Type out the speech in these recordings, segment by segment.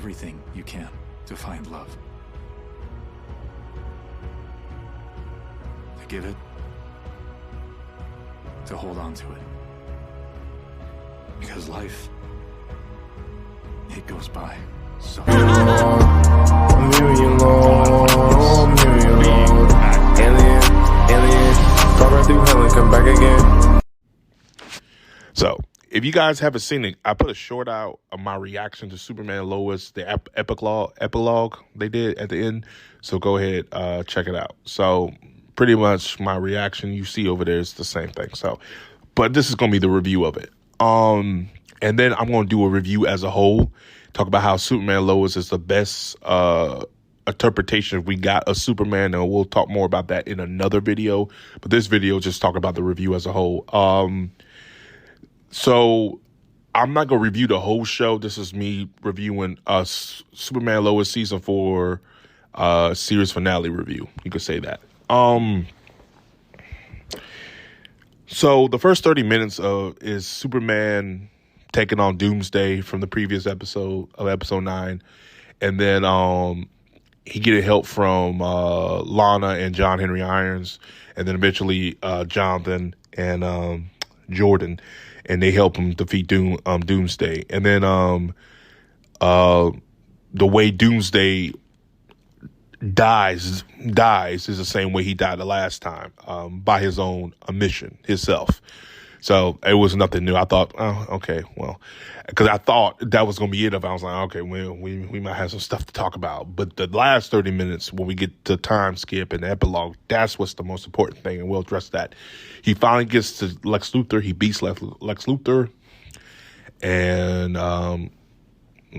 everything you can to find love. To give it, to hold on to it. Because life, it goes by so I'm leaving you alone. I'm leaving you alone. Alien, go right through hell and come back again. So, if you guys haven't seen it, I put a short out of my reaction to Superman Lois, the epilogue they did at the end. So go ahead, check it out. So pretty much my reaction you see over there is the same thing. So, but this is going to be the review of it. And then I'm going to do a review as a whole, talk about how Superman Lois is the best interpretation we got of Superman, and we'll talk more about that in another video. But this video just talk about the review as a whole. So I'm not going to review the whole show. This is me reviewing Superman Lois season 4 series finale review. You could say that. So the first 30 minutes is Superman taking on Doomsday from the previous episode of episode 9. And then he getting help from Lana and John Henry Irons. And then eventually Jonathan and Jordan. And they help him defeat Doomsday. And then the way Doomsday dies is the same way he died the last time, by his own omission, himself. So it was nothing new. I thought, oh, okay, well, because I thought that was going to be it. I was like, okay, well, we might have some stuff to talk about. But the last 30 minutes, when we get to time skip and the epilogue, that's what's the most important thing, and we'll address that. He finally gets to Lex Luthor. He beats Lex Luthor, and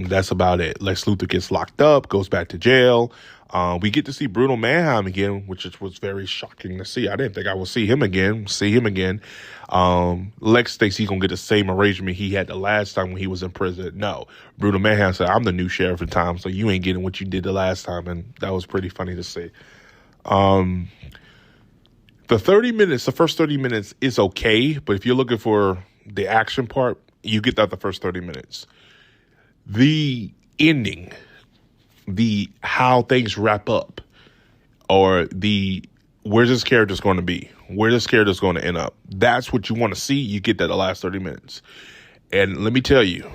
that's about it. Lex Luthor gets locked up, goes back to jail. We get to see Bruno Mannheim again, which was very shocking to see. I didn't think I would see him again. Lex thinks he's going to get the same arrangement he had the last time when he was in prison. No. Bruno Mannheim said, I'm the new sheriff of town, so you ain't getting what you did the last time, and that was pretty funny to see. The first 30 minutes is okay, but if you're looking for the action part, you get that the first 30 minutes. The ending, how things wrap up, or where's this character's going to be, where this character's going to end up, that's what you want to see. You get that the last 30 minutes. And let me tell you,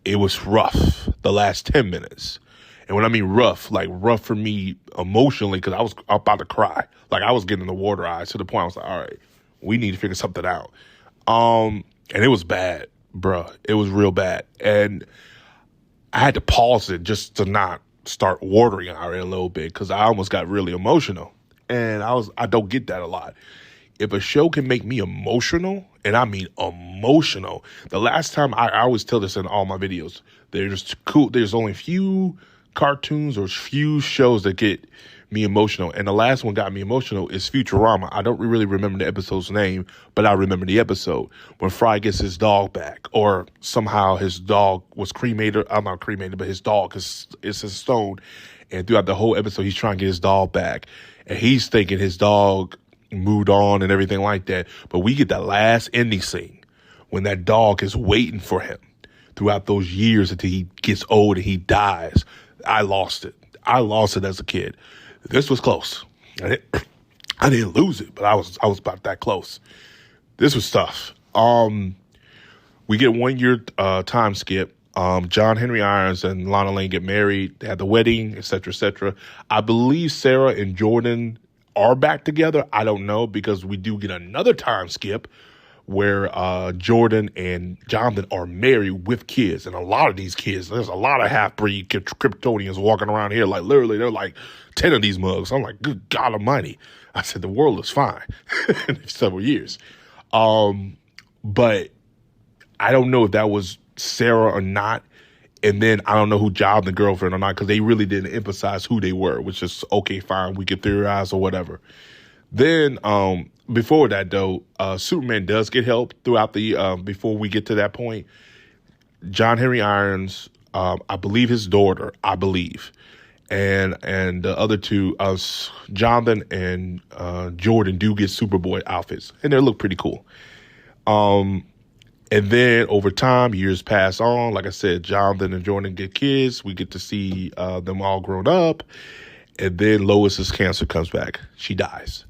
it was rough the last 10 minutes. And when I mean rough, like rough for me emotionally, because I was about to cry. Like I was getting the water eyes to the point I was like, all right, we need to figure something out. And it was bad, bruh. It was real bad. And I had to pause it just to not start watering already a little bit, because I almost got really emotional. And I don't get that a lot. If a show can make me emotional, and I mean emotional, the last time I always tell this in all my videos, there's only few cartoons or few shows that get me emotional. And the last one got me emotional is Futurama. I don't really remember the episode's name, but I remember the episode when Fry gets his dog back, or somehow his dog was cremated. I'm not cremated, but his dog is his stone. And throughout the whole episode, he's trying to get his dog back. And he's thinking his dog moved on and everything like that. But we get that last ending scene when that dog is waiting for him throughout those years until he gets old and he dies. I lost it. I lost it as a kid. This was close. I didn't lose it, but I was about that close. This was tough. We get 1 year time skip. John Henry Irons and Lana Lane get married. They had the wedding, etc., etc. I believe Sarah and Jordan are back together. I don't know, because we do get another time skip where Jordan and Jonathan are married with kids. And a lot of these kids, there's a lot of half-breed Kryptonians walking around here. Like, literally, they're like 10 of these mugs. I'm like, good God Almighty. I said, the world is fine in several years. But I don't know if that was Sarah or not. And then I don't know who Jonathan, the girlfriend, or not, because they really didn't emphasize who they were, which is okay, fine. We can theorize or whatever. Then, before that, though, Superman does get help throughout the, before we get to that point. John Henry Irons, I believe his daughter, and the other two, Jonathan and Jordan do get Superboy outfits, and they look pretty cool. And then over time, years pass on. Like I said, Jonathan and Jordan get kids. We get to see them all grown up. And then Lois's cancer comes back. She dies.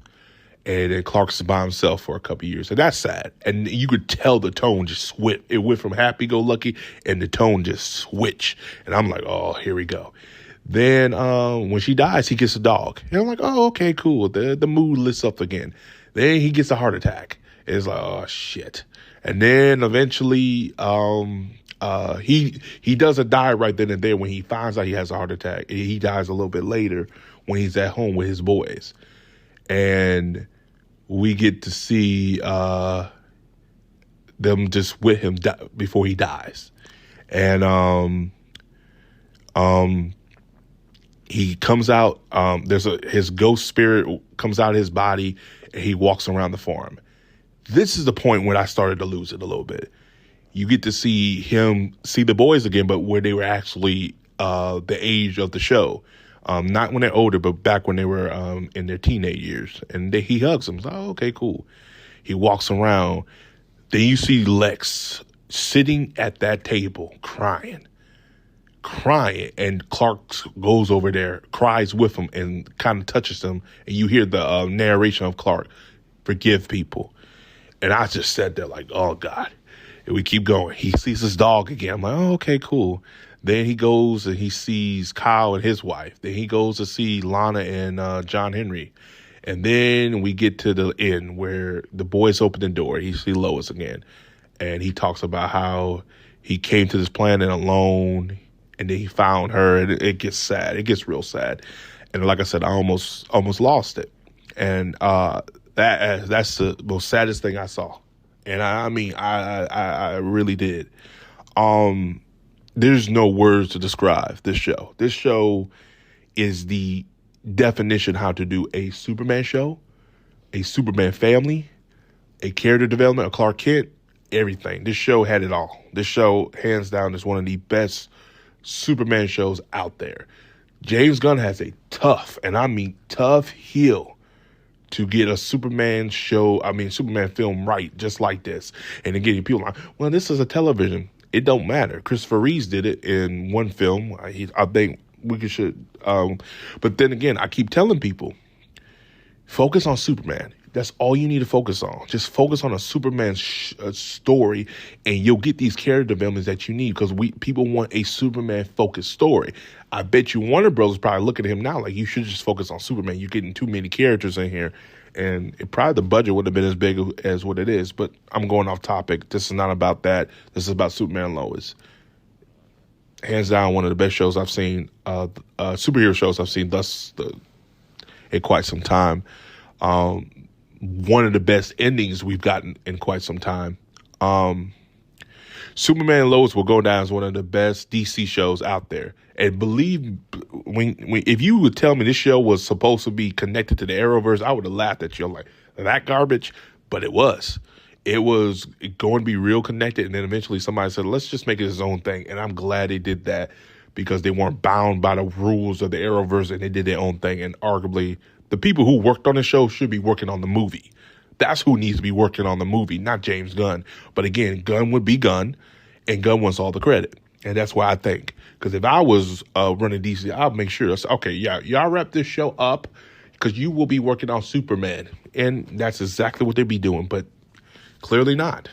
And then Clark's by himself for a couple of years. And that's sad. And you could tell the tone just switch. It went from happy-go-lucky, and the tone just switched. And I'm like, oh, here we go. Then when she dies, he gets a dog. And I'm like, oh, okay, cool. The mood lifts up again. Then he gets a heart attack. It's like, oh, shit. And then eventually he doesn't die right then and there when he finds out he has a heart attack. He dies a little bit later when he's at home with his boys. And we get to see them just with him before he dies. And he comes out, his ghost spirit comes out of his body, and he walks around the farm. This is the point when I started to lose it a little bit. You get to see him see the boys again, but where they were actually the age of the show. Not when they're older, but back when they were in their teenage years. And he hugs them. He's like, oh, okay, cool. He walks around. Then you see Lex sitting at that table crying. And Clark goes over there, cries with him, and kind of touches him. And you hear the narration of Clark, forgive people. And I just sat there like, oh, God. And we keep going. He sees his dog again. I'm like, oh, okay, cool. Then he goes and he sees Kyle and his wife. Then he goes to see Lana and John Henry. And then we get to the end where the boys open the door. He sees Lois again. And he talks about how he came to this planet alone, and then he found her, and it gets sad. It gets real sad. And like I said, I almost lost it. And that's the most saddest thing I saw. And I mean, I really did. There's no words to describe this show. This show is the definition how to do a Superman show, a Superman family, a character development, a Clark Kent, everything. This show had it all. This show, hands down, is one of the best Superman shows out there. James Gunn has a tough, and I mean tough heel to get a Superman film right, just like this. And again, people are like, well, this is a television. It don't matter. Christopher Reeve did it in one film. I think we should. But then again, I keep telling people, focus on Superman. That's all you need to focus on. Just focus on a Superman story, and you'll get these character developments that you need, because people want a Superman-focused story. I bet you Warner Bros. Probably looking at him now like, you should just focus on Superman. You're getting too many characters in here, and probably the budget would have been as big as what it is. But I'm going off topic. This is not about that. This is about Superman and Lois. Hands down, one of the best shows I've seen, superhero shows I've seen in quite some time. One of the best endings we've gotten in quite some time. Superman and Lois will go down as one of the best DC shows out there. And believe if you would tell me this show was supposed to be connected to the Arrowverse, I would have laughed at you. I'm like, that garbage? But it was. It was going to be real connected. And then eventually somebody said, let's just make it his own thing. And I'm glad they did that, because they weren't bound by the rules of the Arrowverse, and they did their own thing. And arguably, the people who worked on the show should be working on the movie. That's who needs to be working on the movie, not James Gunn. But again, Gunn would be Gunn, and Gunn wants all the credit. And that's why I think. Because if I was running DC, I'll make sure, okay, yeah, y'all wrap this show up, because you will be working on Superman. And that's exactly what they'd be doing, but clearly not.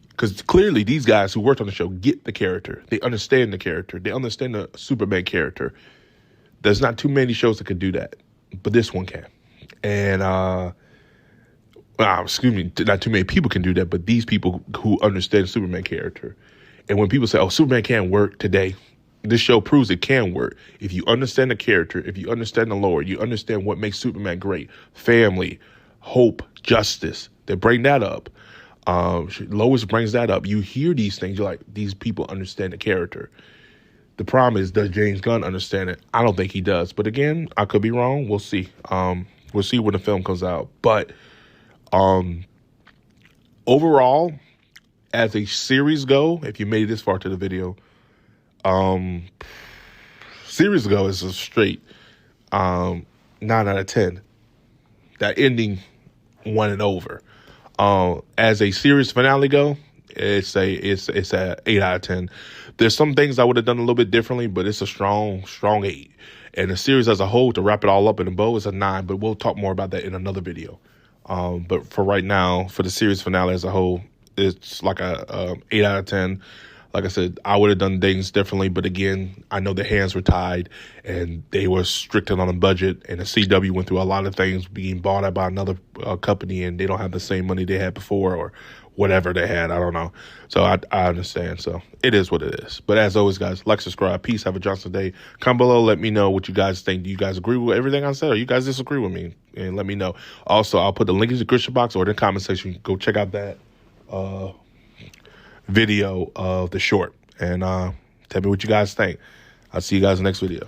Because clearly these guys who worked on the show get the character. They understand the character. They understand the Superman character. There's not too many shows that could do that, but this one can. And, not too many people can do that, but these people who understand the Superman character. And when people say, oh, Superman can't work today, this show proves it can work. If you understand the character, if you understand the lore, you understand what makes Superman great, family, hope, justice, they bring that up. Lois brings that up. You hear these things, you're like, these people understand the character. The problem is, does James Gunn understand it? I don't think he does. But again, I could be wrong. We'll see. We'll see when the film comes out. But overall, as a series go, if you made it this far to the video, series go is a straight 9 out of 10. That ending won it over. As a series finale go, it's a 8 out of 10. There's some things I would have done a little bit differently, but it's a strong 8. And the series as a whole, to wrap it all up in a bow, is a 9. But we'll talk more about that in another video. But for right now, for the series finale as a whole, it's like a 8 out of 10. Like I said, I would have done things differently, but again, I know their hands were tied and they were restricted on a budget, and the CW went through a lot of things, being bought out by another company, and they don't have the same money they had before, or whatever they had. I don't know. So I understand. So it is what it is. But as always, guys, like, subscribe. Peace. Have a Johnson day. Comment below. Let me know what you guys think. Do you guys agree with everything I said, or you guys disagree with me? And let me know. Also, I'll put the link in the description box or in the comment section. Go check out that video of the short, and tell me what you guys think. I'll see you guys in the next video.